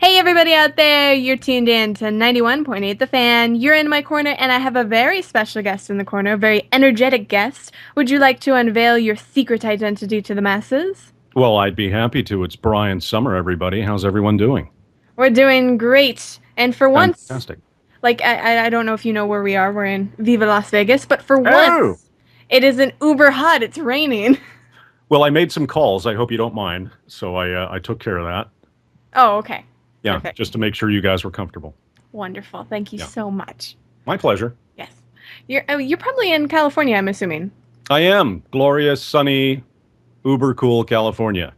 Hey, everybody out there, you're tuned in to 91.8 The Fan. You're in my corner, and I have a very special guest in the corner, a very energetic guest. Would you like to unveil your secret identity to the masses? Well, I'd be happy to. It's Brian Sommer, everybody. How's everyone doing? We're doing great. And for once, Fantastic. I don't know if you know where we are. We're in Viva Las Vegas, but for Oh! once, it isn't uber hot. It's raining. Well, I made some calls. I hope you don't mind. So I took care of that. Oh, okay. Yeah, Perfect. just to make sure you guys were comfortable. Wonderful. Thank you Yeah, so much. my pleasure. Yes. You're probably in California, I'm assuming. I am glorious, sunny, uber cool California,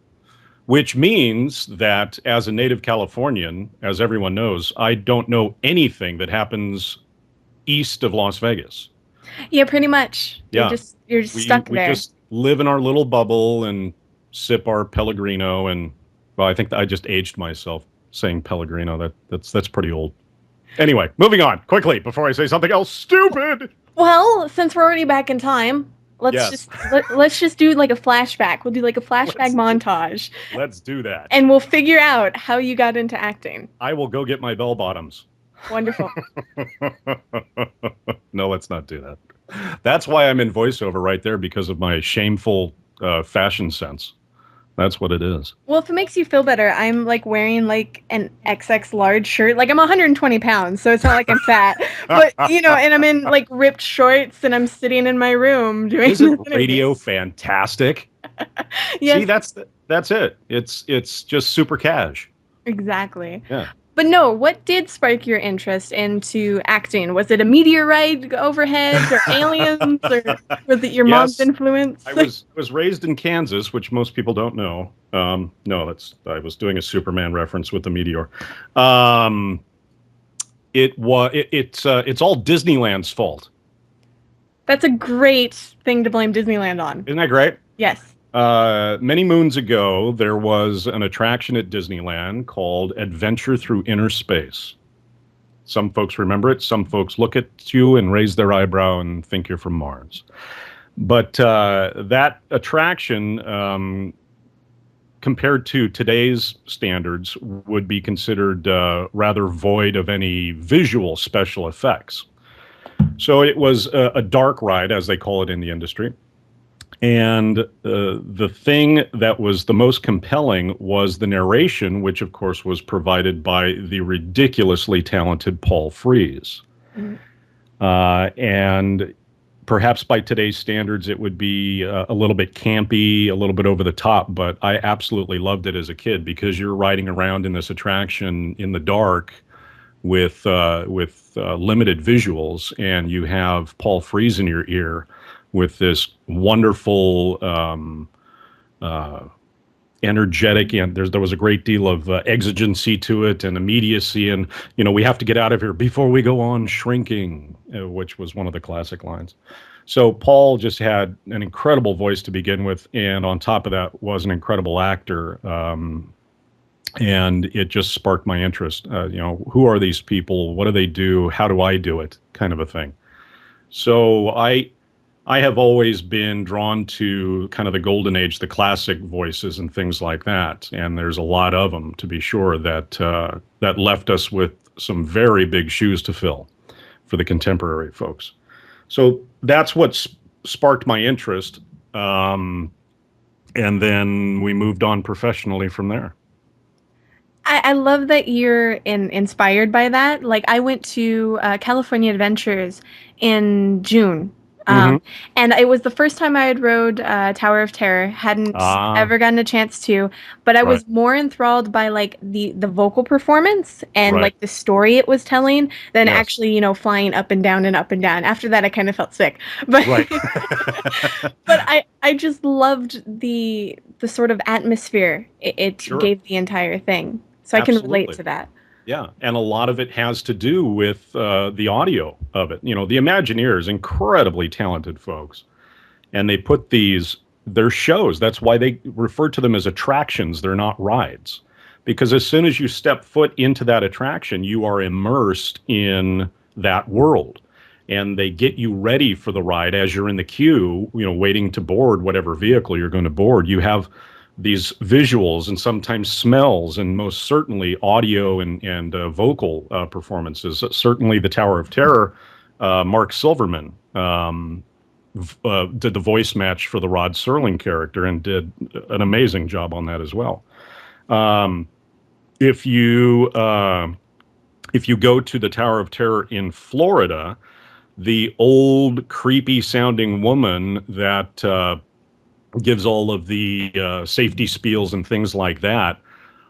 which means that as a native Californian, as everyone knows, I don't know anything that happens east of Las Vegas. Yeah, pretty much. Yeah, You're just we stuck we there. just live in our little bubble and sip our Pellegrino, and well, I think I just aged myself saying Pellegrino. That's pretty old. Anyway, moving on quickly before I say something else stupid. Well, since we're already back in time, Yes, let's just do like a flashback. We'll do like a flashback let's montage, let's do that. and we'll figure out how you got into acting. I will go get my bell bottoms. Wonderful. No, let's not do that. That's why I'm in voiceover right there, because of my shameful fashion sense. That's what it is. Well, if it makes you feel better, I'm like wearing like an XX large shirt. Like I'm 120 pounds, so it's not like I'm fat. But and I'm in like ripped shorts, and I'm sitting in my room doing this Isn't interview. radio fantastic? See, Yes, that's it. It's just super cash. exactly. Yeah. But no, what did spark your interest into acting? Was it a meteorite overhead or aliens or was it your mom's Yes, influence? I was raised in Kansas, which most people don't know. No, that's I was doing a Superman reference with the meteor. Um, it's all Disneyland's fault. That's a great thing to blame Disneyland on. Isn't that great? Yes. Many moons ago, there was an attraction at Disneyland called Adventure Through Inner Space. Some folks remember it. Some folks look at you and raise their eyebrow and think you're from Mars. But that attraction, compared to today's standards, would be considered rather void of any visual special effects. So it was a dark ride, as they call it in the industry. And the thing that was the most compelling was the narration, which, of course, was provided by the ridiculously talented Paul Frees. Mhm. And perhaps by today's standards, it would be a little bit campy, a little bit over the top, but I absolutely loved it as a kid because you're riding around in this attraction in the dark with limited visuals, and you have Paul Frees in your ear with this wonderful, uh, energetic, and there was a great deal of exigency to it and immediacy, and we have to get out of here before we go on shrinking, which was one of the classic lines. So Paul just had an incredible voice to begin with, and on top of that was an incredible actor. And it just sparked my interest. Who are these people? What do they do? How do I do it? Kind of a thing. So I have always been drawn to kind of the golden age, the classic voices and things like that. And there's a lot of them, to be sure, that left us with some very big shoes to fill for the contemporary folks. So that's what sparked my interest. And then we moved on professionally from there. I love that you're inspired by that. Like I went to California Adventures in June. Hmm. Um, and it was the first time I had rode Tower of Terror. Hadn't Ah, ever gotten a chance to, but I right, was more enthralled by like the vocal performance and right. like the story it was telling than Yes, actually, flying up and down and up and down. After that, I kind of felt sick. But right. but I just loved the sort of atmosphere it Sure, gave the entire thing. So I can relate absolutely. to that. Yeah, and a lot of it has to do with the audio of it. The Imagineers, incredibly talented folks, and they put their shows. That's why they refer to them as attractions. They're not rides, because as soon as you step foot into that attraction, you are immersed in that world, and they get you ready for the ride as you're in the queue, waiting to board whatever vehicle you're going to board. You have these visuals and sometimes smells and most certainly audio and vocal performances. Certainly, the Tower of Terror. Mark Silverman did the voice match for the Rod Serling character and did an amazing job on that as well. Um, if you if you go to the Tower of Terror in Florida, the old creepy sounding woman that gives all of the safety spiels and things like that.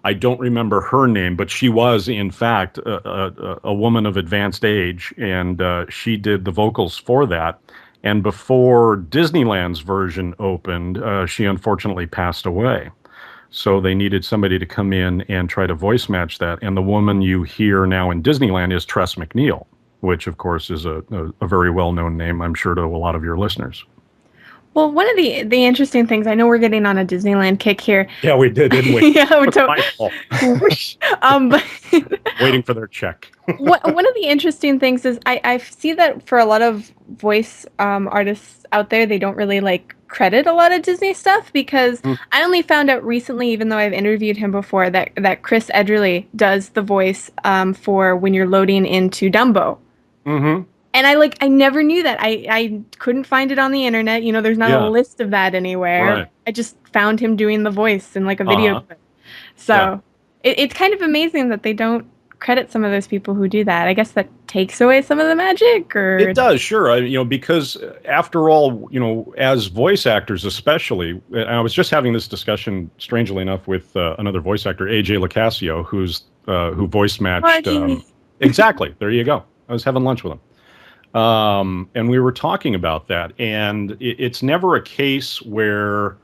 I don't remember her name, but she was, in fact, a woman of advanced age, and she did the vocals for that. And before Disneyland's version opened, she unfortunately passed away. So they needed somebody to come in and try to voice match that. And the woman you hear now in Disneyland is Tress MacNeille, which, of course, is a very well-known name, I'm sure, to a lot of your listeners. Well, one of the interesting things, I know we're getting on a Disneyland kick here. Yeah, we did, didn't we? Yeah, we but Waiting for their check. one of the interesting things is I see that for a lot of voice artists out there, they don't really like credit a lot of Disney stuff because I only found out recently, even though I've interviewed him before, that Chris Edgerly does the voice for when you're loading into Dumbo. Mm-hmm. And I never knew that. I couldn't find it on the internet. You know, there's not a list of that anywhere. Right. I just found him doing the voice in like a video clip. So Yeah. it's kind of amazing that they don't credit some of those people who do that. I guess that takes away some of the magic, or It does, sure. Because after all, as voice actors, especially, and I was just having this discussion, strangely enough, with another voice actor, AJ Locascio, who voice matched. Exactly. There you go. I was having lunch with him. And we were talking about that, and it's never a case where,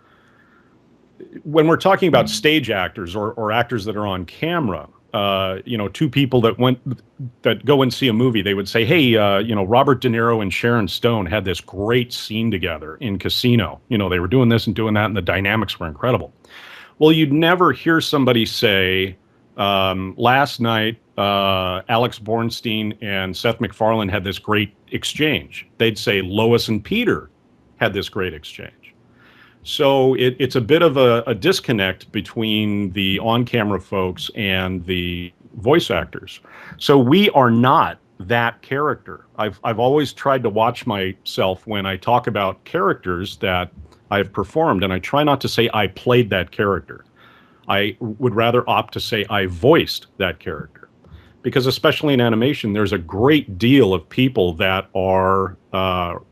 when we're talking about stage actors or actors that are on camera, two people that go and see a movie, they would say, hey, Robert De Niro and Sharon Stone had this great scene together in Casino. They were doing this and doing that, and the dynamics were incredible. Well, you'd never hear somebody say, last night, Alex Bornstein and Seth MacFarlane had this great exchange. They'd say Lois and Peter had this great exchange. So it's a bit of a disconnect between the on-camera folks and the voice actors. So we are not that character. I've always tried to watch myself when I talk about characters that I've performed, and I try not to say I played that character. I would rather opt to say I voiced that character. Because especially in animation, there's a great deal of people that are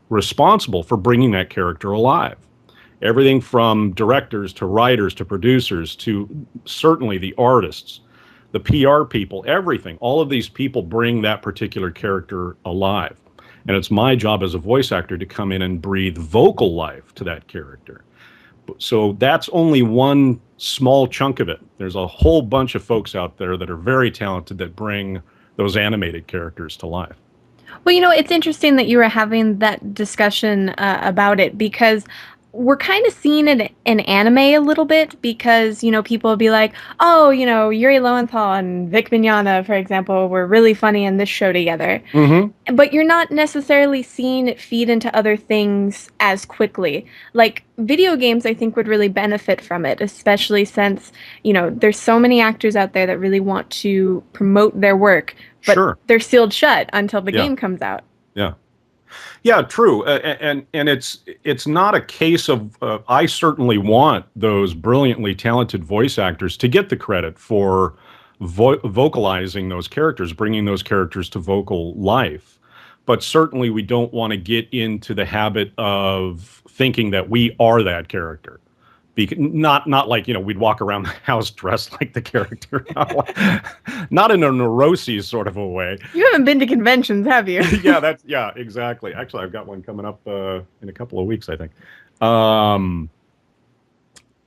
responsible for bringing that character alive. Everything from directors to writers to producers to certainly the artists, the PR people, everything. All of these people bring that particular character alive. And it's my job as a voice actor to come in and breathe vocal life to that character. So that's only one small chunk of it. There's a whole bunch of folks out there that are very talented that bring those animated characters to life. Well, it's interesting that you were having that discussion about it, because we're kind of seeing it in anime a little bit, because, people will be like, oh, Yuri Lowenthal and Vic Mignogna, for example, were really funny in this show together. Mm-hmm. But you're not necessarily seeing it feed into other things as quickly. Like video games, I think, would really benefit from it, especially since, there's so many actors out there that really want to promote their work, but they're sealed shut until the game comes out. Yeah. Yeah, true. And it's not a case of I certainly want those brilliantly talented voice actors to get the credit for vocalizing those characters, bringing those characters to vocal life. But certainly we don't want to get into the habit of thinking that we are that character. Not like, we'd walk around the house dressed like the character. Not in a neuroses sort of a way. You haven't been to conventions, have you? Yeah, exactly. Actually, I've got one coming up in a couple of weeks, I think.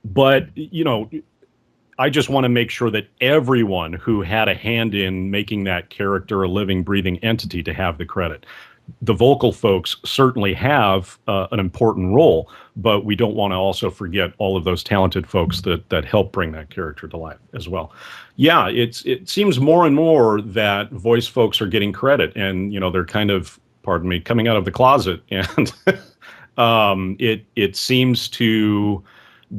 But, I just want to make sure that everyone who had a hand in making that character a living, breathing entity to have the credit. The vocal folks certainly have an important role, but we don't want to also forget all of those talented folks that help bring that character to life as well. Yeah, it seems more and more that voice folks are getting credit, and they're kind of, pardon me, coming out of the closet, and it seems to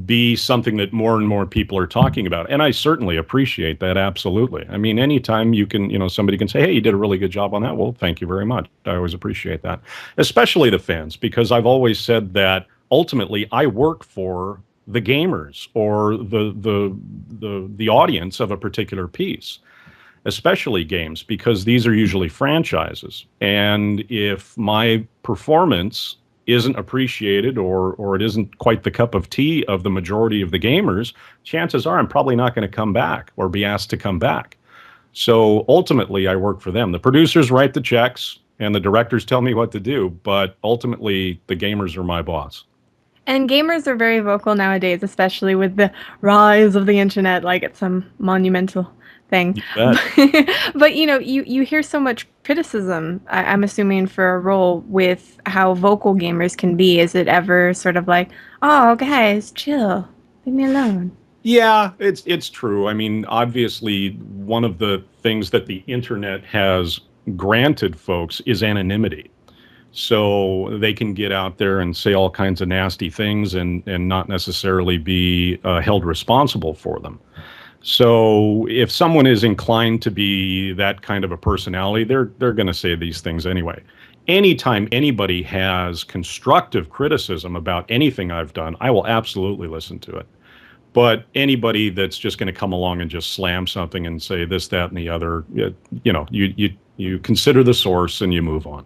be something that more and more people are talking about. And I certainly appreciate that. Absolutely. I mean, anytime you can, somebody can say, hey, you did a really good job on that. Well, thank you very much. I always appreciate that, especially the fans, because I've always said that ultimately I work for the gamers or the audience of a particular piece, especially games, because these are usually franchises. And if my performance isn't appreciated or it isn't quite the cup of tea of the majority of the gamers, chances are I'm probably not going to come back or be asked to come back. So ultimately, I work for them. The producers write the checks and the directors tell me what to do, but ultimately, the gamers are my boss. And gamers are very vocal nowadays, especially with the rise of the internet, like it's some monumental thing. You bet. But you hear so much criticism, I'm assuming, for a role with how vocal gamers can be. Is it ever sort of like, oh, guys, chill, leave me alone? Yeah, it's true. I mean, obviously, one of the things that the internet has granted folks is anonymity. So they can get out there and say all kinds of nasty things and not necessarily be held responsible for them. So if someone is inclined to be that kind of a personality, they're going to say these things anyway. Anytime anybody has constructive criticism about anything I've done, I will absolutely listen to it. But anybody that's just going to come along and just slam something and say this, that, and the other, you consider the source and you move on.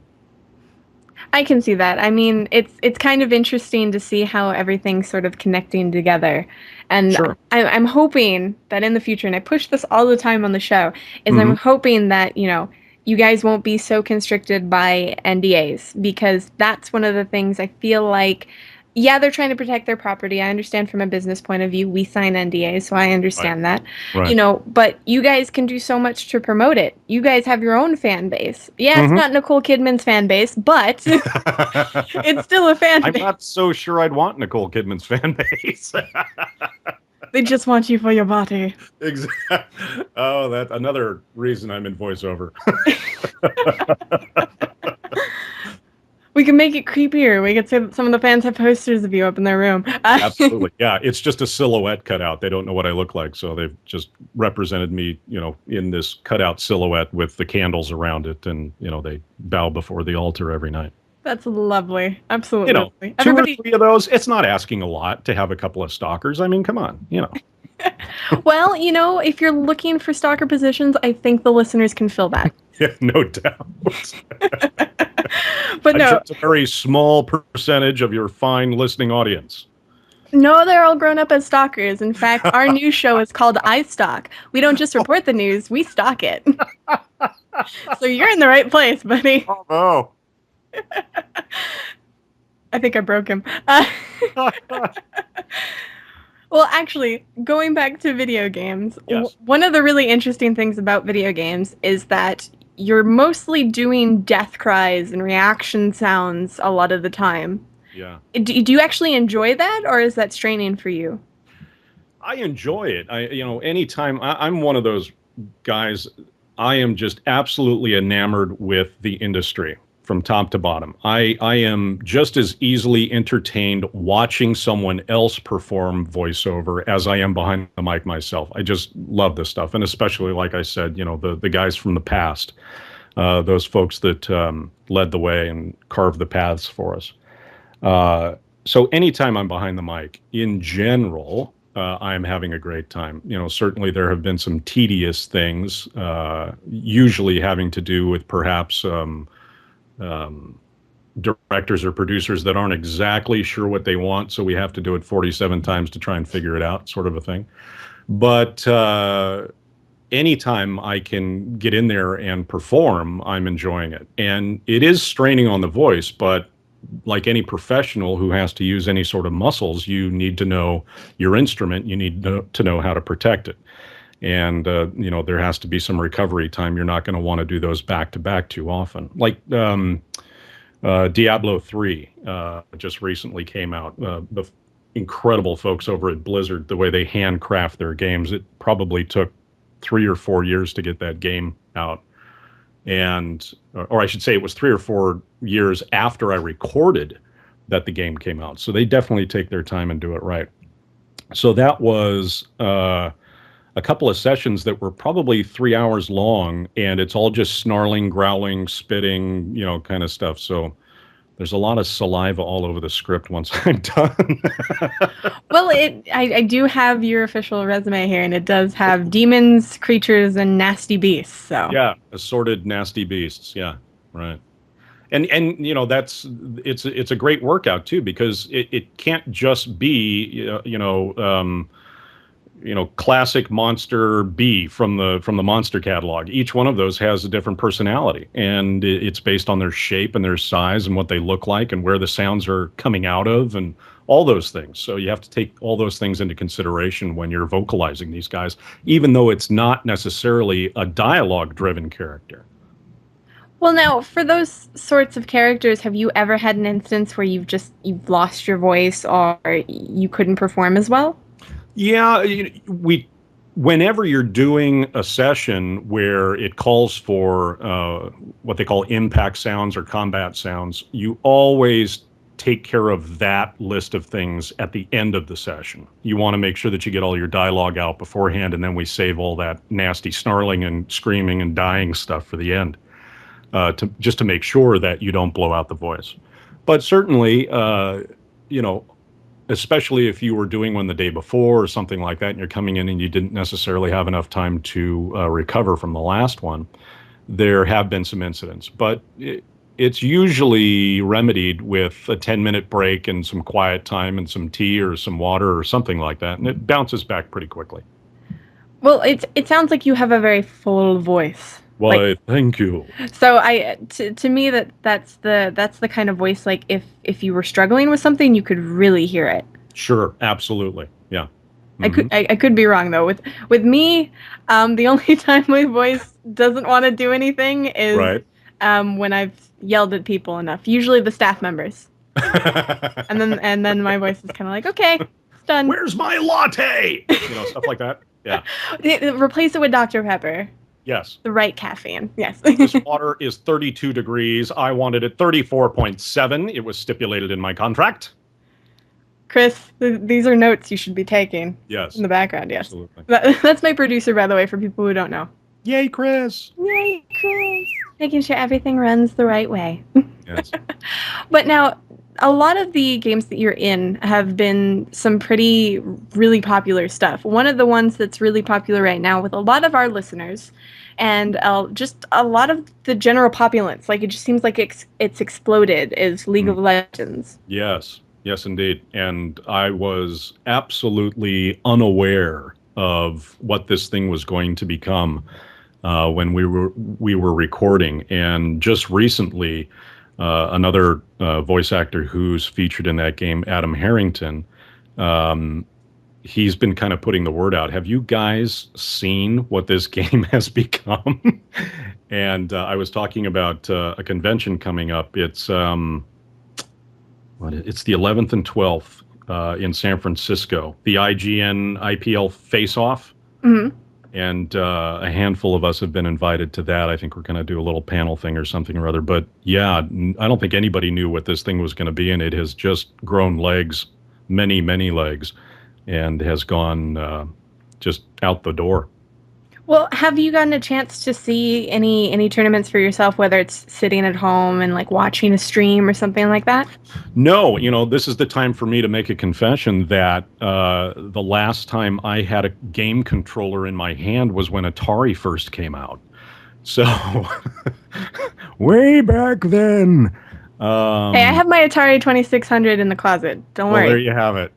I can see that. I mean, it's kind of interesting to see how everything's sort of connecting together. And Sure. I'm hoping that in the future, and I push this all the time on the show, is I'm Hmm. hoping that, you guys won't be so constricted by NDAs because that's one of the things I feel like, yeah, they're trying to protect their property. I understand from a business point of view, we sign NDAs, so I Right. understand that. Right. But you guys can do so much to promote it. You guys have your own fan base. Yeah, it's Hmm. not Nicole Kidman's fan base, but it's still a fan I'm base. not so sure I'd want Nicole Kidman's fan base. They just want you for your body. Exactly. Oh, that's another reason I'm in voiceover. We can make it creepier. We could say that some of the fans have posters of you up in their room. Absolutely. Yeah, it's just a silhouette cutout. They don't know what I look like, so they've just represented me, in this cutout silhouette with the candles around it, and they bow before the altar every night. That's lovely. You Absolutely know, lovely. two or Everybody, three of those, it's not asking a lot to have a couple of stalkers. I mean, come on. well, if you're looking for stalker positions, I think the listeners can fill that. Yeah, no doubt. But I'm sure no, it's a very small percentage of your fine listening audience. no, they're all grown up as stalkers. In fact, our news show is called I Stalk. We don't just report the news, we stalk it. So you're in the right place, buddy. Oh, I think I broke him. no. Well, actually, going back to video games, Yes. one of the really interesting things about video games is that you're mostly doing death cries and reaction sounds a lot of the time. Yeah. Do you actually enjoy that, or is that straining for you? I enjoy it. Anytime I'm one of those guys, I am just absolutely enamored with the industry from top to bottom. I am just as easily entertained watching someone else perform voiceover as I am behind the mic myself. I just love this stuff. And especially, like I said, the guys from the past, those folks that led the way and carved the paths for us. Uh, so anytime I'm behind the mic, in general, I'm having a great time. Certainly there have been some tedious things, usually having to do with perhaps um, directors or producers that aren't exactly sure what they want, so we have to do it 47 times to try and figure it out, sort of a thing. But anytime I can get in there and perform, I'm enjoying it. And it is straining on the voice, but like any professional who has to use any sort of muscles, you need to know your instrument. You need to know how to protect it. And, there has to be some recovery time. You're not going to want to do those back to back too often. Like Diablo 3 just recently came out. The incredible folks over at Blizzard, the way they handcraft their games, it probably took 3 or 4 years to get that game out. And, or I should say, it was 3 or 4 years after I recorded that the game came out. So they definitely take their time and do it right. So that was a couple of sessions that were probably 3 hours long, and it's all just snarling, growling, spitting, kind of stuff. So there's a lot of saliva all over the script once I'm done. Well, I do have your official resume here, and it does have demons, creatures, and nasty beasts. So, Yeah, assorted nasty beasts. Yeah, right. And that's it's a great workout too, because it can't just be classic monster B from the monster catalog. Each one of those has a different personality, and it's based on their shape and their size and what they look like and where the sounds are coming out of and all those things. So you have to take all those things into consideration when you're vocalizing these guys, even though it's not necessarily a dialogue driven character. well, now for those sorts of characters, have you ever had an instance where you've lost your voice or you couldn't perform as well? Yeah, we whenever you're doing a session where it calls for what they call impact sounds or combat sounds, you always take care of that list of things at the end of the session. You want to make sure that you get all your dialogue out beforehand, and then we save all that nasty snarling and screaming and dying stuff for the end, to just to make sure that you don't blow out the voice. But certainly, you know, especially if you were doing one the day before or something like that, and you're coming in and you didn't necessarily have enough time to recover from the last one, there have been some incidents. But it's usually remedied with a 10-minute break and some quiet time and some tea or some water or something like that, and it bounces back pretty quickly. Well, it sounds like you have a very full voice. Like Why, thank you. so to me that's the kind of voice like if you were struggling with something you could really hear it. Sure, absolutely. Yeah. I Hmm. could I could be wrong though. With me, the only time my voice doesn't want to do anything is Right. when I've yelled at people enough. Usually the staff members, and then my voice is kind of like, okay, it's done. Where's my latte? Stuff like that. Yeah. Replace it with Dr. Pepper, Yes. the right caffeine. Yes. This water is 32 degrees. I wanted it 34.7. It was stipulated in my contract. Chris, these are notes you should be taking Yes. in the background. Yes, Absolutely. that's my producer, by the way, for people who don't know. Yay, Chris. Yay, Chris! Making sure everything runs the right way. Yes. But now, a lot of the games that you're in have been some pretty, really popular stuff. One of the ones that's really popular right now with a lot of our listeners and just a lot of the general populace, like it just seems like it's exploded, is League of Mm. Legends. Yes. Yes, indeed. And I was absolutely unaware of what this thing was going to become when we were recording. And just recently, another voice actor who's featured in that game, Adam Harrington, um, he's been kind of putting the word out. Have you guys seen what this game has become? And I was talking about a convention coming up. It's the 11th and 12th in San Francisco, the IGN IPL Face Off. Hmm. And a handful of us have been invited to that. I think we're going to do a little panel thing or something or other. But yeah, I don't think anybody knew what this thing was going to be, and it has just grown legs, many, many legs, and has gone just out the door. Well, have you gotten a chance to see any tournaments for yourself, whether it's sitting at home and like watching a stream or something like that? No, this is the time for me to make a confession that the last time I had a game controller in my hand was when Atari first came out. So, way back then. Hey, I have my Atari 2600 in the closet. Don't Well, there worry. you have it.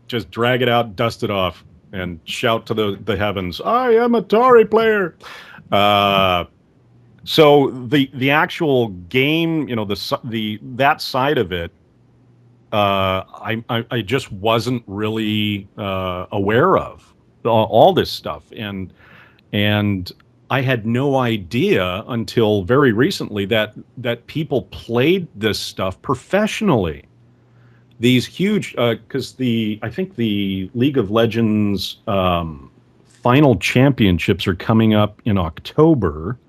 Just drag it out, dust it off, and shout to the heavens, "I am Atari player." Uh, so the actual game, the that side of it, I just wasn't really aware of all this stuff, and I had no idea until very recently that people played this stuff professionally. These huge, because I think the League of Legends final championships are coming up in October,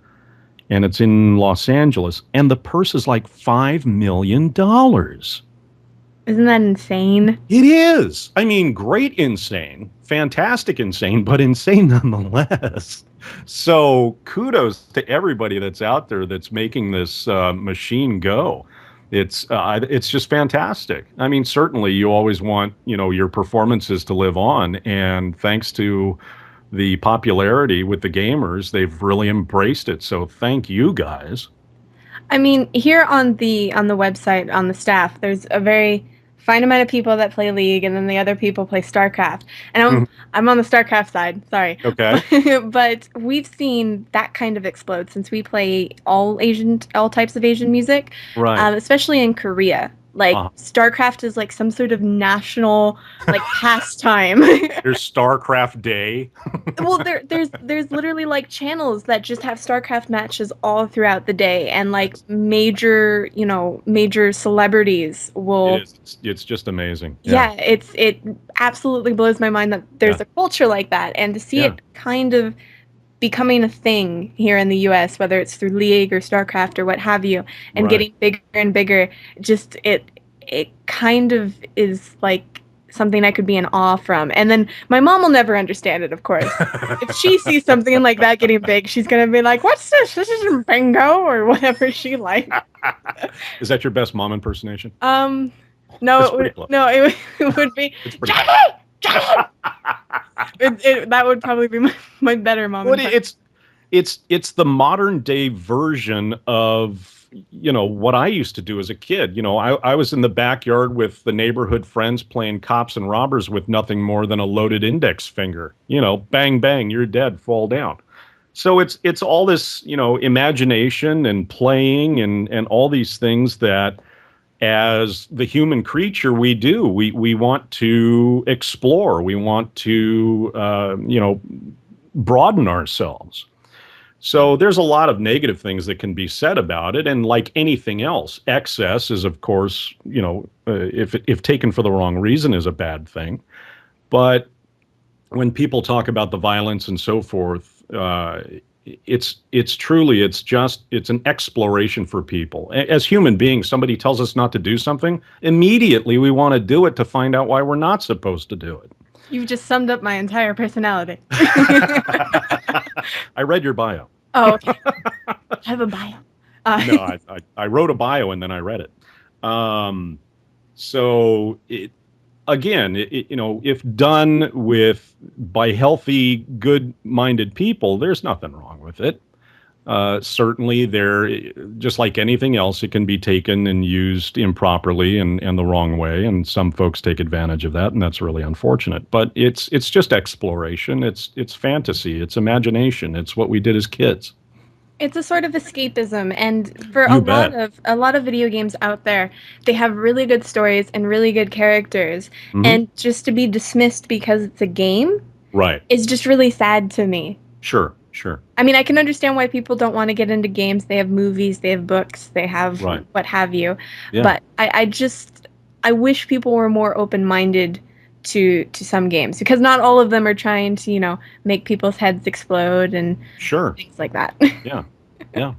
and it's in Los Angeles, and the purse is like $5 million. Isn't that insane? It is. I mean, great insane, fantastic insane, but insane nonetheless. So kudos to everybody that's out there that's making this machine go. It's just fantastic. I mean, certainly you always want, your performances to live on, and thanks to the popularity with the gamers, they've really embraced it. So thank you guys. I mean, here on the website on the staff, there's a very fine amount of people that play League, and then the other people play StarCraft. And Mhm. I'm on the StarCraft side, sorry, Okay. but we've seen that kind of explode since we play all types of Asian music, Right. especially in Korea. Like Uh, StarCraft is like some sort of national like pastime. there's StarCraft Day. Well, there's literally like channels that just have StarCraft matches all throughout the day, and like Yes. major celebrities It will. is. It's just amazing. Yeah. Yeah, it absolutely blows my mind that Yeah. there's a culture like that, and to see Yeah. it kind of becoming a thing here in the US, whether it's through League or StarCraft or what have you, and Right. getting bigger and bigger, just it kind of is like something I could be in awe from. And then my mom will never understand it, of course. If she sees something like that getting big, she's gonna be like, "What's this? This isn't bingo," or whatever she likes. Is that your best mom impersonation? Um, no, It's pretty close. it would be It's pretty Jackie, Jackie. That would probably be my better mom Well, impression. it's the modern day version of what I used to do as a kid. I was in the backyard with the neighborhood friends playing cops and robbers with nothing more than a loaded index finger. Bang bang, you're dead, fall down. So it's all this, imagination and playing and all these things that as the human creature we do. We want to explore. We want to broaden ourselves. So there's a lot of negative things that can be said about it, and like anything else, excess is, of course, if taken for the wrong reason, is a bad thing. But when people talk about the violence and so forth, it's truly it's an exploration for people. As human beings, somebody tells us not to do something, immediately we want to do it to find out why we're not supposed to do it. You've just summed up my entire personality. I read your bio. Oh, okay. I have a bio. No, I wrote a bio and then I read it. So again, if done by healthy, good-minded people, there's nothing wrong with it. Certainly, just like anything else, it can be taken and used improperly and the wrong way, and some folks take advantage of that, and that's really unfortunate. But it's just exploration, it's fantasy, it's imagination, it's what we did as kids. It's a sort of escapism, and for You bet. a lot of video games out there, they have really good stories and really good characters, Hmm. and just to be dismissed because it's a game Right. is just really sad to me. Sure. Sure. I mean, I can understand why people don't want to get into games. They have movies, they have books, they have Right. what have you. Yeah. But I wish people were more open-minded to some games, because not all of them are trying to, make people's heads explode and Sure. things like that. Yeah. Yeah.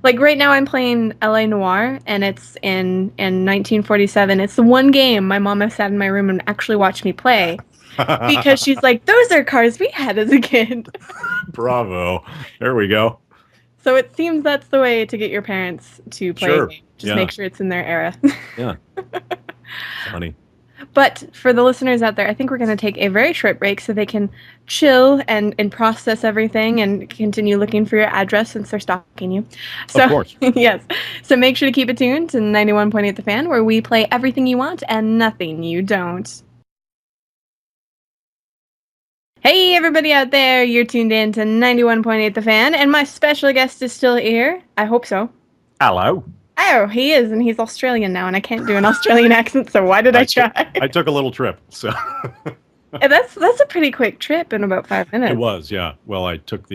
Like right now I'm playing LA Noire, and it's in 1947. It's the one game my mom has sat in my room and actually watched me play, because she's like, "Those are cars we had as a kid." Bravo. There we go. So it seems that's the way to get your parents to play a Sure. game. Just Yeah. make sure it's in their era. Yeah. Funny. But for the listeners out there, I think we're going to take a very short break so they can chill and process everything and continue looking for your address since they're stalking you. Of So, course. yes. So make sure to keep it tuned to 91.8 The Fan, where we play everything you want and nothing you don't. Hey, everybody out there, you're tuned in to 91.8 The Fan, and my special guest is still here. I hope so. Hello. Oh, he is, and he's Australian now, and I can't do an Australian accent, so why did I try? I took a little trip, so And that's a pretty quick trip in about 5 minutes. it was, yeah. Well, I took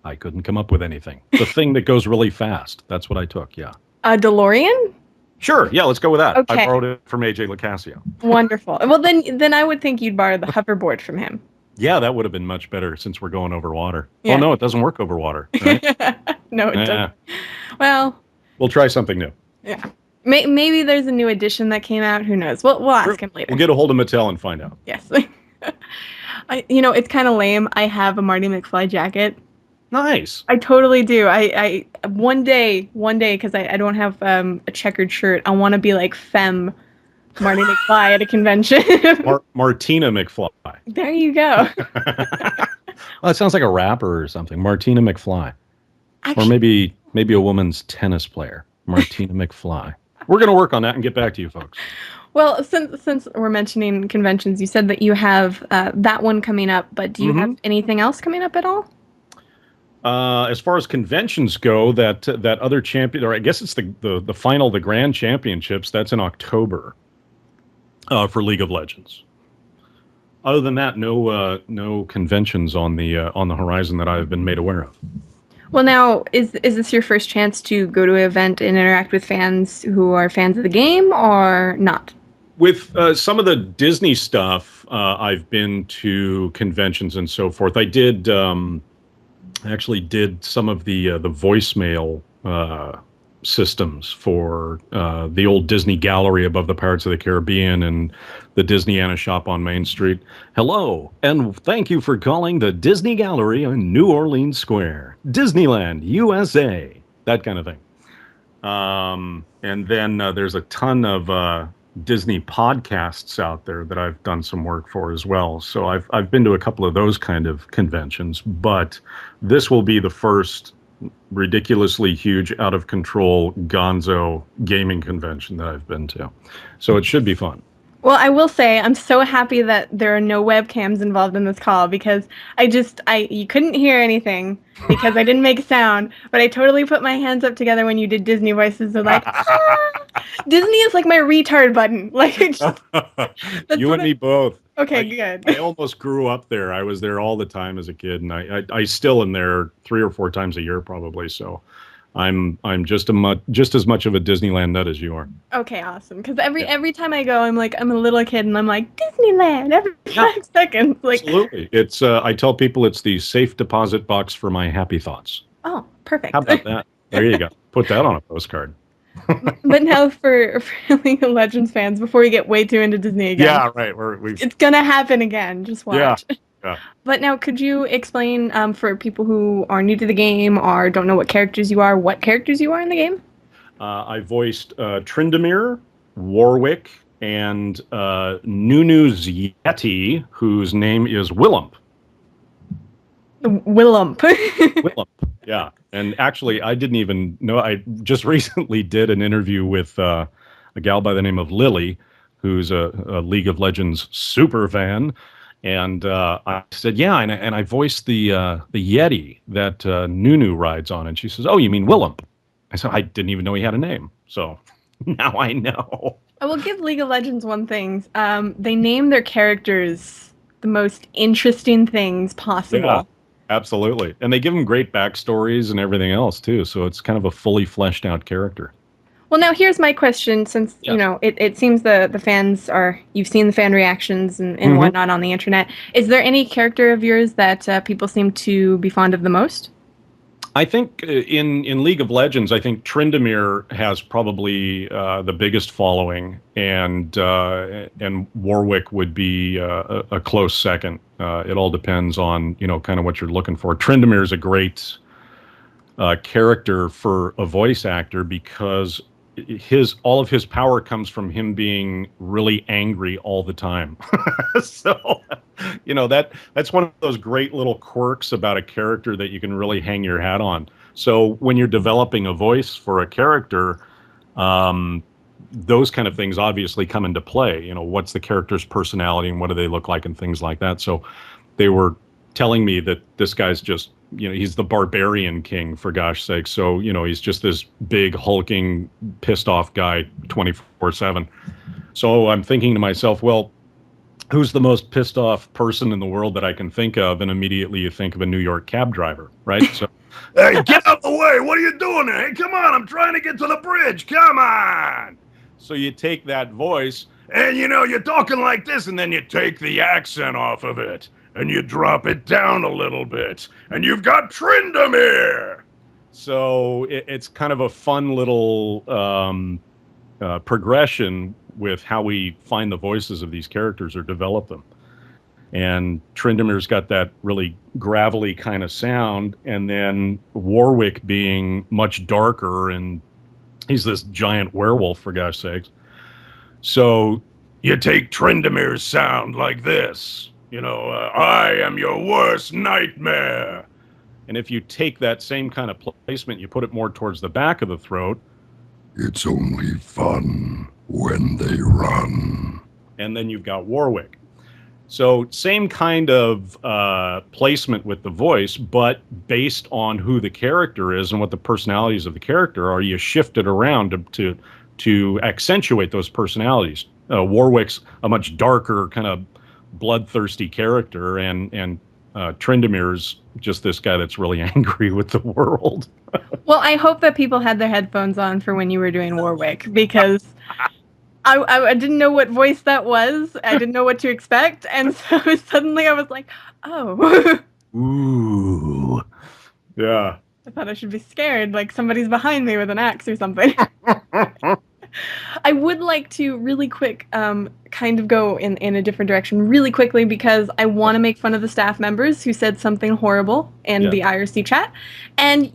I couldn't come up with anything. The thing that goes really fast. That's what I took, yeah. A DeLorean? Sure, yeah, let's go with that. Okay. I borrowed it from AJ Locascio. Wonderful. Well, then I would think you'd borrow the hoverboard from him. Yeah, that would have been much better since we're going over water. Yeah. Oh, no, it doesn't work over water, right? No, it Yeah. doesn't. Well, We'll try something new. Yeah. Maybe there's a new edition that came out. Who knows? We'll ask Sure. him We'll later. get a hold of Mattel and find out. Yes. It's kind of lame. I have a Marty McFly jacket. Nice. I totally do. One day, because I don't have a checkered shirt. I want to be like femme Marty McFly at a convention. Martina McFly. There you go. Well, it sounds like a rapper or something. Martina McFly. Or Actually, maybe a woman's tennis player. Martina McFly. We're going to work on that and get back to you folks. well, since we're mentioning conventions, you said that you have that one coming up, but do you have Hmm. anything else coming up at all? As far as conventions go, that other champion, or I guess it's the final, the grand championships. That's in October for League of Legends. Other than that, no conventions on the horizon that I've been made aware of. Well, now is this your first chance to go to an event and interact with fans who are fans of the game, or not? With some of the Disney stuff, I've been to conventions and so forth. I actually did some of the voicemail systems for the old Disney Gallery above the Pirates of the Caribbean and the Disney Anna shop on Main Street. Hello, and thank you for calling the Disney Gallery in New Orleans Square, Disneyland, USA. That kind of thing. And then there's a ton of Disney podcasts out there that I've done some work for as well. So I've been to a couple of those kind of conventions, but this will be the first ridiculously huge, out of control Gonzo gaming convention that I've been to. So it should be fun. Well, I will say I'm so happy that there are no webcams involved in this call because I you couldn't hear anything because I didn't make a sound, but I totally put my hands up together when you did Disney voices. So like, ah! Disney is like my retard button. Like, that's You what and me both. okay, I good. I almost grew up there. I was there all the time as a kid, and I still am there 3 or 4 times a year probably. So I'm just as much of a Disneyland nut as you are. Okay, awesome. Because Yeah. every time I go, I'm a little kid and I'm like Disneyland every Yeah, 5 seconds. Like, absolutely. It's I tell people it's the safe deposit box for my happy thoughts. oh, How perfect. about that? There you go. Put that on a postcard. But now for League of Legends fans, before we get way too into Disney again, Yeah, right. We've it's gonna happen again. Just yeah, watch. yeah. But now, could you explain for people who are new to the game or don't know what characters you are in the game? I voiced Tryndamere, Warwick, and Nunu's Yeti, whose name is Willump. Willump. Willump, yeah. And actually, I didn't even know. I just recently did an interview with a gal by the name of Lily, who's a League of Legends super fan. And I said, yeah, and I voiced the Yeti that Nunu rides on. And she says, oh, you mean Willump? I said, I didn't even know he had a name. So now I know. I will give League of Legends one thing. They name their characters the most interesting things Yeah, possible. absolutely. And they give them great backstories and everything else too. So it's kind of a fully fleshed out character. Well, now here's my question, since Yes. it seems the fans are you've seen the fan reactions and Hmm. whatnot on the internet. Is there any character of yours that people seem to be fond of the most? I think in League of Legends, I think Tryndamere has probably the biggest following, and Warwick would be a close second. It all depends on kind of what you're looking for. Tryndamere is a great character for a voice actor because his all of his power comes from him being really angry all the time. So that's one of those great little quirks about a character that you can really hang your hat on. So when you're developing a voice for a character, um, those kind of things obviously come into play. What's the character's personality and what do they look like and things like that. So they were telling me that this guy's just, he's the barbarian king, for gosh sake. So, he's just this big, hulking, pissed off guy 24/7. So I'm thinking to myself, well, who's the most pissed off person in the world that I can think of? And immediately you think of a New York cab driver, right? So, hey, get out of the way. What are you doing there? Hey, come on. I'm trying to get to the bridge. Come on. So you take that voice and, you're talking like this, and then you take the accent off of it and you drop it down a little bit. And you've got Tryndamere. So it's kind of a fun little progression with how we find the voices of these characters or develop them. And Trindamer's got that really gravelly kind of sound, and then Warwick being much darker, and he's this giant werewolf for gosh sakes. So you take Trindamer's sound like this, I am your worst nightmare. And if you take that same kind of placement, you put it more towards the back of the throat. It's only fun when they run. And then you've got Warwick. So same kind of placement with the voice, but based on who the character is and what the personalities of the character are, you shift it around to accentuate those personalities. Warwick's a much darker, kind of bloodthirsty character, and Trindamer's just this guy that's really angry with the world. Well, I hope that people had their headphones on for when you were doing Warwick, because I didn't know what voice that was. I didn't know what to expect, and so suddenly I was like, oh. Ooh. Yeah. I thought I should be scared, like somebody's behind me with an axe or something. I would like to really quick kind of go in a different direction really quickly, because I want to make fun of the staff members who said something horrible in the IRC chat. And,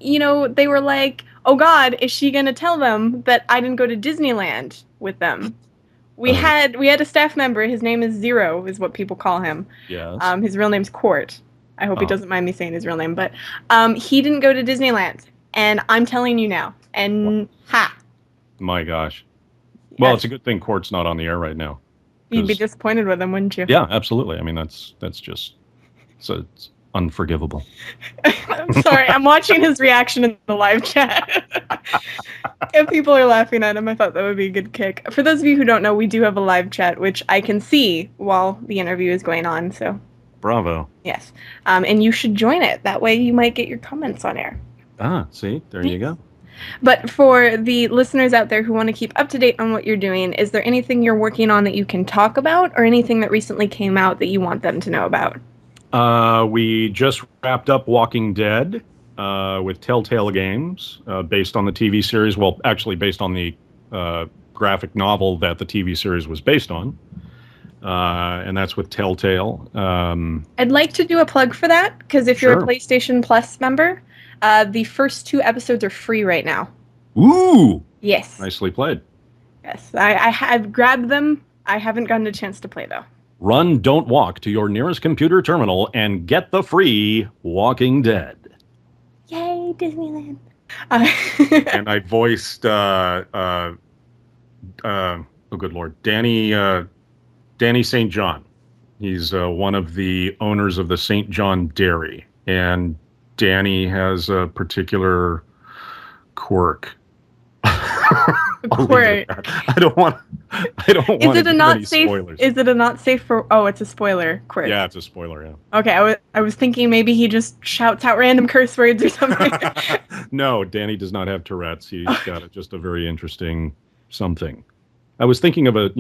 they were like, oh God, is she going to tell them that I didn't go to Disneyland with them? We had a staff member, his name is Zero, is what people call him. Yes. His real name's Court. I hope he doesn't mind me saying his real name, but he didn't go to Disneyland. And I'm telling you now. And ha! My gosh. Well, it's a good thing Court's not on the air right now. You'd be disappointed with him, wouldn't you? Yeah, absolutely. I mean, that's just it's unforgivable. I'm sorry. I'm watching his reaction in the live chat. If people are laughing at him, I thought that would be a good kick. For those of you who don't know, we do have a live chat, which I can see while the interview is going on. So, bravo. Yes. And you should join it. That way you might get your comments on air. Ah, see? There you go. But for the listeners out there who want to keep up to date on what you're doing, is there anything you're working on that you can talk about, or anything that recently came out that you want them to know about? We just wrapped up Walking Dead with Telltale Games, based on the TV series. Well, actually based on the graphic novel that the TV series was based on. And that's with Telltale. I'd like to do a plug for that, because if you're a PlayStation Plus member, the first 2 episodes are free right now. Ooh! Yes. Nicely played. Yes, I've grabbed them. I haven't gotten a chance to play, though. Run, don't walk to your nearest computer terminal and get the free Walking Dead. Yay, Disneyland. And I voiced, oh good Lord, Danny St. John. He's one of the owners of the St. John Dairy. And Danny has a particular quirk. Quirk. I don't want to give any spoilers. Is it a not safe for... Oh, it's a spoiler quirk. Yeah, it's a spoiler, yeah. Okay, I was thinking maybe he just shouts out random curse words or something. No, Danny does not have Tourette's. He's got just a very interesting something. I was thinking of a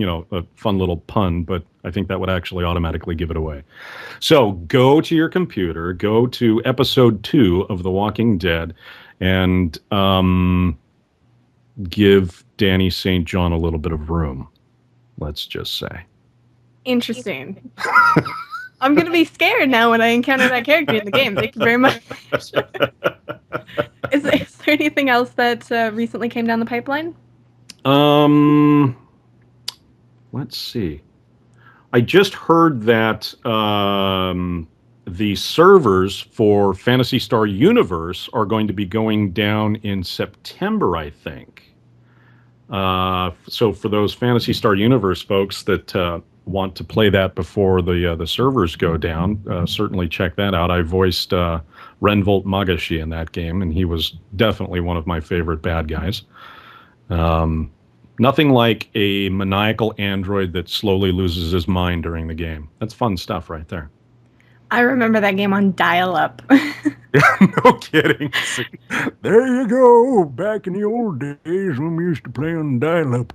fun little pun, but I think that would actually automatically give it away. So go to your computer, go to episode 2 of The Walking Dead, and give Danny St. John a little bit of room, let's just say. Interesting. I'm going to be scared now when I encounter that character in the game. Thank you very much. Is there anything else that recently came down the pipeline? Let's see. I just heard that the servers for Phantasy Star Universe are going to be going down in September, I think. So for those Phantasy Star Universe folks that want to play that before the servers go down, certainly check that out. I voiced Renvolt Magashi in that game, and he was definitely one of my favorite bad guys. Nothing like a maniacal android that slowly loses his mind during the game. That's fun stuff right there. I remember that game on dial-up. No kidding. There you go. Back in the old days when we used to play on dial-up.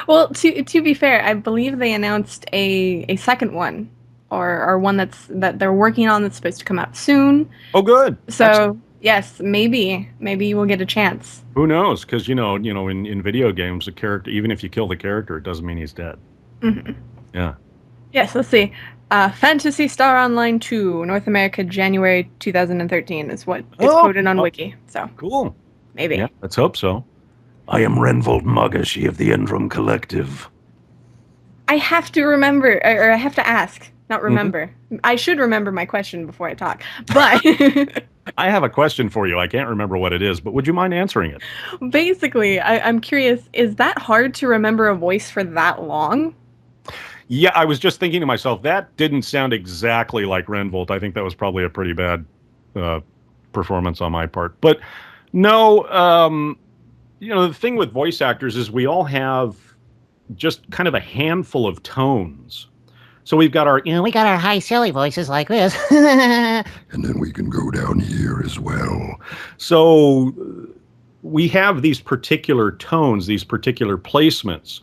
Well, to be fair, I believe they announced a second one, or one that they're working on that's supposed to come out soon. Oh, good. So, Yes, maybe. Maybe you will get a chance. Who knows? Because in video games, the character, even if you kill the character, it doesn't mean he's dead. Hmm. Yeah. Yes, let's see. Phantasy Star Online 2, North America, January 2013 is what is Oh, quoted on oh, Wiki. So cool. Yeah, maybe. let's hope so. I am Renvold Magashi of the Endrum Collective. I have to remember, or I have to ask, not Mhm. remember. I should remember my question before I talk. But I have a question for you. I can't remember what it is, but would you mind answering it? basically, I'm curious, is that hard to remember a voice for that long? Yeah, I was just thinking to myself, that didn't sound exactly like Renvolt. I think that was probably a pretty bad uh, performance on my part. But no, the thing with voice actors is we all have just kind of a handful of tones. So we've got our, We got our high silly voices like this. And then we can go down here as well. so we have these particular tones, these particular placements,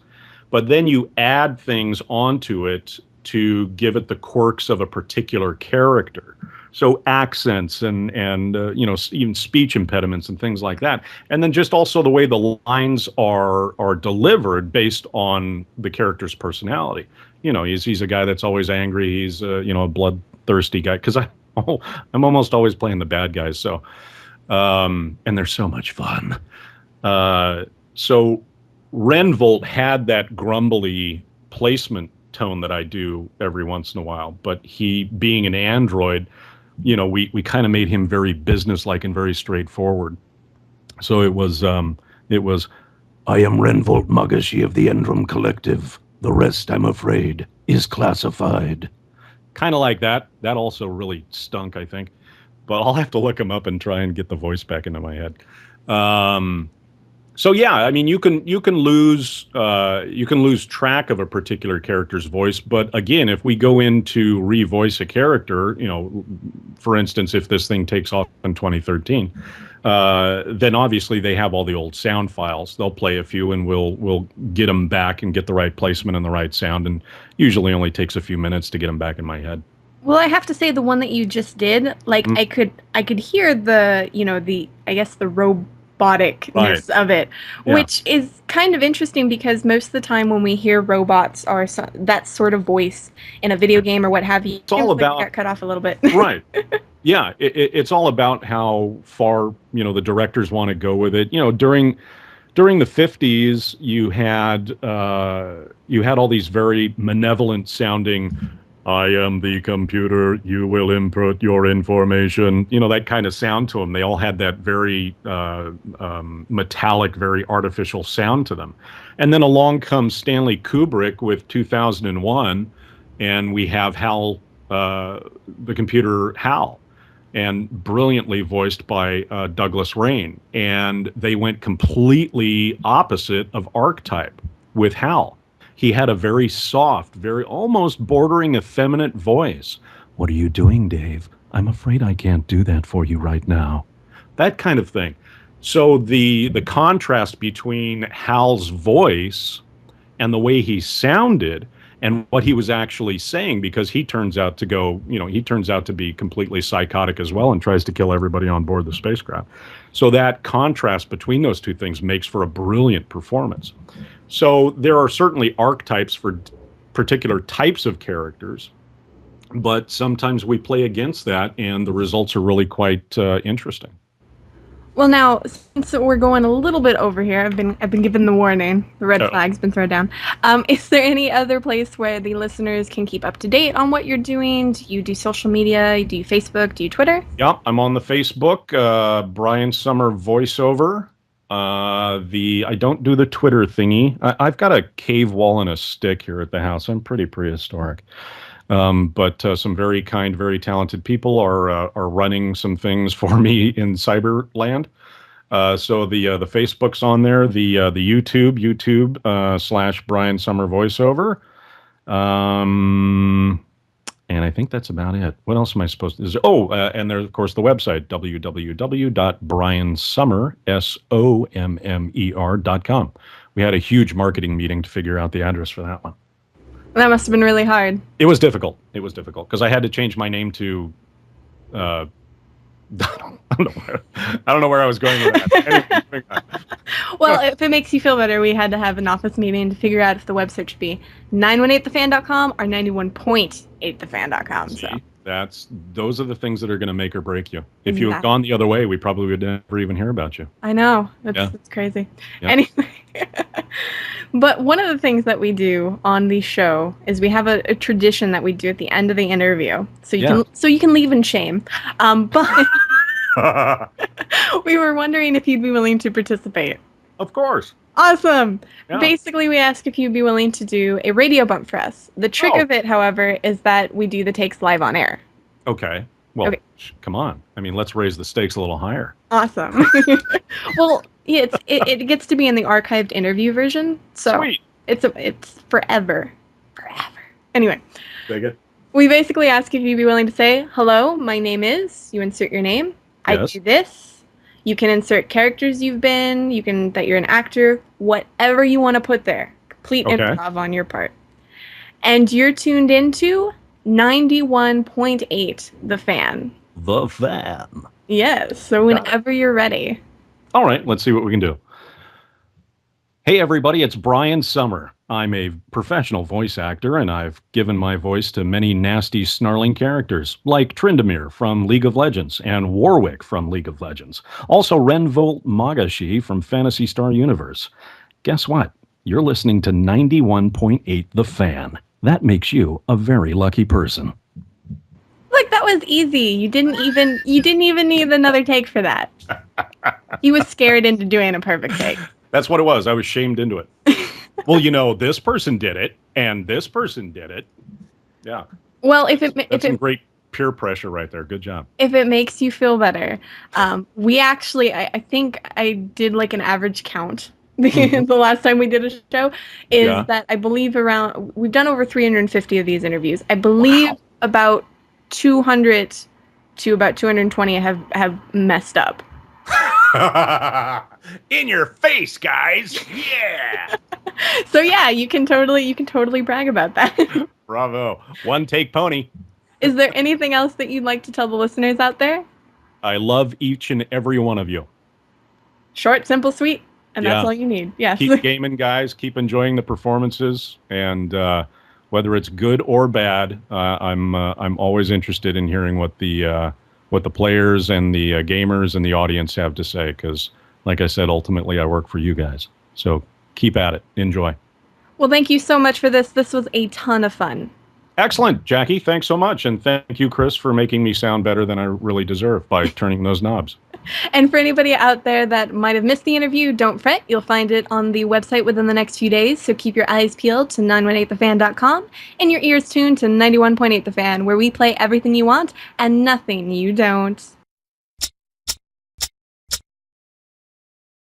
but then you add things onto it to give it the quirks of a particular character. So accents and even speech impediments and things like that, and then just also the way the lines are delivered based on the character's personality. He's a guy that's always angry. He's a bloodthirsty guy because I'm almost always playing the bad guys. So and they're so much fun. So Renvolt had that grumbly placement tone that I do every once in a while, but he being an android, we kind of made him very businesslike and very straightforward. So it was I am Renvolt Magashi of the Endrum Collective. The rest, I'm afraid, is classified. Kind of like that. That also really stunk, I think. But I'll have to look him up and try and get the voice back into my head. Um, so yeah, I mean, you can lose track of a particular character's voice, but again, if we go in to revoice a character, for instance, if this thing takes off in 2013, then obviously they have all the old sound files. They'll play a few, and we'll get them back and get the right placement and the right sound, and usually only takes a few minutes to get them back in my head. Well, I have to say the one that you just did, like Mm. I could hear the I guess the Right. roboticness of it, Yeah. which is kind of interesting because most of the time when we hear robots or that sort of voice in a video game or what have you, it It's all seems like it about got cut off a little bit. right. Yeah, it's all about how far the directors want to go with it. During the 50s, you had all these very malevolent sounding. I am the computer. You will input your information. That kind of sound to them. They all had that very metallic, very artificial sound to them. And then along comes Stanley Kubrick with 2001, and we have Hal, the computer Hal, and brilliantly voiced by Douglas Rain. And they went completely opposite of archetype with Hal. He had a very soft, very almost bordering effeminate voice. What are you doing, Dave? I'm afraid I can't do that for you right now. That kind of thing. So the contrast between Hal's voice and the way he sounded and what he was actually saying, because he turns out to be completely psychotic as well and tries to kill everybody on board the spacecraft. So that contrast between those two things makes for a brilliant performance. So there are certainly archetypes for particular types of characters, but sometimes we play against that, and the results are really quite interesting. Well, now since we're going a little bit over here, I've been given the warning. The red Oh. flag's been thrown down. Is there any other place where the listeners can keep up to date on what you're doing? Do you do social media? Do you Facebook? Do you Twitter? Yeah, I'm on the Facebook, Brian Sommer voiceover. I don't do the Twitter thingy. I've got a cave wall and a stick here at the house. I'm pretty prehistoric. But some very kind, very talented people are running some things for me in Cyberland. So the Facebook's on there, the YouTube /Brian Summer voiceover. And I think that's about it. What else am I supposed to? And there's of course the website www.briansummer.com. We had a huge marketing meeting to figure out the address for that one. That must have been really hard. It was difficult. It was difficult because I had to change my name to I don't know where I was going with that. Anyway, moving on. Well, if it makes you feel better, we had to have an office meeting to figure out if the website should be 918thefan.com or 91.8thefan.com. So See, those are the things that are going to make or break you. If you had exactly. gone the other way, we probably would never even hear about you. I know. Yeah. That's crazy. Yeah. Anyway. But one of the things that we do on the show is we have a tradition that we do at the end of the interview, so you can leave in shame. But we were wondering if you'd be willing to participate. Of course. Awesome. Yeah. Basically, we ask if you'd be willing to do a radio bump for us. The trick Oh. of it, however, is that we do the takes live on air. Okay. Well, Okay. Come on. I mean, let's raise the stakes a little higher. Awesome. Well, yeah, it gets to be in the archived interview version, so Sweet. it's forever. Anyway, Dig it. we basically ask if you'd be willing to say, "Hello, my name is." You insert your name. I Yes. do this. You can insert characters you've been. You can that you're an actor. Whatever you want to put there. Complete Okay. improv on your part. And you're tuned into 91.8 The Fan. The Fan. Yes. So whenever you're ready. All right, let's see what we can do. Hey, everybody, it's Brian Sommer. I'm a professional voice actor, and I've given my voice to many nasty, snarling characters, like Tryndamere from League of Legends and Warwick from League of Legends. Also, Renvolt Magashi from Phantasy Star Universe. Guess what? You're listening to 91.8 The Fan. That makes you a very lucky person. Look, that was easy. You didn't even need another take for that. He was scared into doing a perfect take. That's what it was. I was shamed into it. Well, this person did it, and this person did it. Yeah. Well, That's some great peer pressure right there. Good job. if it makes you feel better, we actually, I think I did like an average count. The last time we did a show is that I believe we've done over 350 of these interviews. I believe about 200 to about 220 have messed up. In your face, guys. Yeah. So yeah, you can totally brag about that. Bravo. One take pony. Is there anything else that you'd like to tell the listeners out there? I love each and every one of you. Short, simple, sweet, and that's Yeah. all you need. Yes. Keep gaming, guys. Keep enjoying the performances, and whether it's good or bad, I'm always interested in hearing what the players and the gamers and the audience have to say, because, like I said, ultimately I work for you guys. So keep at it. Enjoy. Well, thank you so much for this. This was a ton of fun. Excellent, Jackie. Thanks so much, and thank you, Chris, for making me sound better than I really deserve by turning those knobs. And for anybody out there that might have missed the interview, don't fret. You'll find it on the website within the next few days. So keep your eyes peeled to 918thefan.com and your ears tuned to 91.8 The Fan, where we play everything you want and nothing you don't.